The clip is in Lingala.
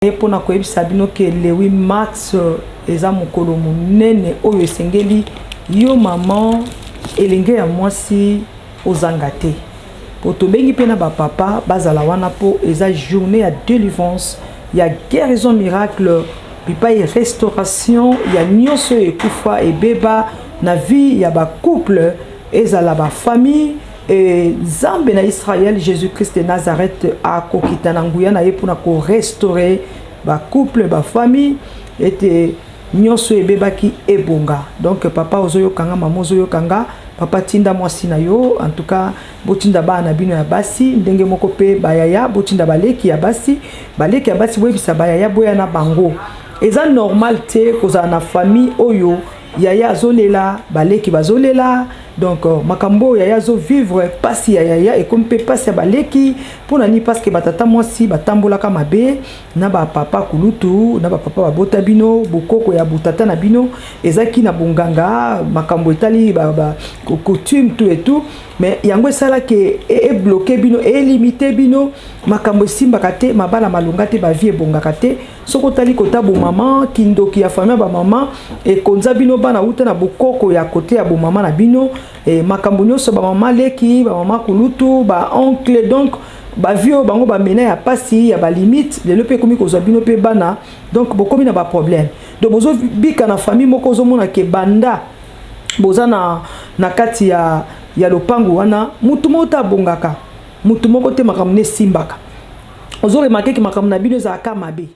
Et pour na koyebisa bino ke le 8 mars eza mokolo monene oyo esengeli yo maman elenge ya mwasi ozanga te. Po tobengi pe na ba papa bazala wana po eza journée ya délivrance, ya guérison miracle, pipa et restauration, ya nyonso ekufa ebeba na vie ya ba couple ezala ba famille. Et Zambe na Israël, Jésus-Christ de Nazareth a kokita na nguya na ye pour na ko restaurer ba couple, ba famille et nyonso ebebaki ebonga. Donc papa ozoyo kanga, maman ozoyo kanga, papa tinda mwasi na yo, en tout cas botinda ba na bino ya basi, ndenge moko pe bayaya botinda baleki ya basi, baleki ya basi webisa bayaya boya na bango. Eza normal te koza na famille oyo yaya azolela, baleki bazolela. Donc makambo yaya zo vivre pasi ya yaya et comme pe pasi ya baleki pona ni parce que batata mwasi batambola ka mabe na ba papa kulutu na ba papa babota bino bokoko ya butata na bino ezaki na bonganga makambo etali ba coutume tout et tout, mais yango esala ke e bloquer bino e limiter bino makambo simba kate mabala malunga te ba vie bongaka te soko tali kota bo maman kindoki ya famille ba maman e konza bino bana uta na bokoko ya kote ya bo maman na bino. Et makambo nyonso ba maman leki ba maman kulutu ba oncle, donc ba vieux bango ba mena ya pasi ya ba limite le pe komi ko bino pe bana, donc bokomi na ba problème. Donc bozo bika na famille moko zo mona ke banda boza na kati ya lopango wana mutu mota bongaka mutu moko te makambo ne simbaka ozo remarquer que makambo na bino za ka mabe.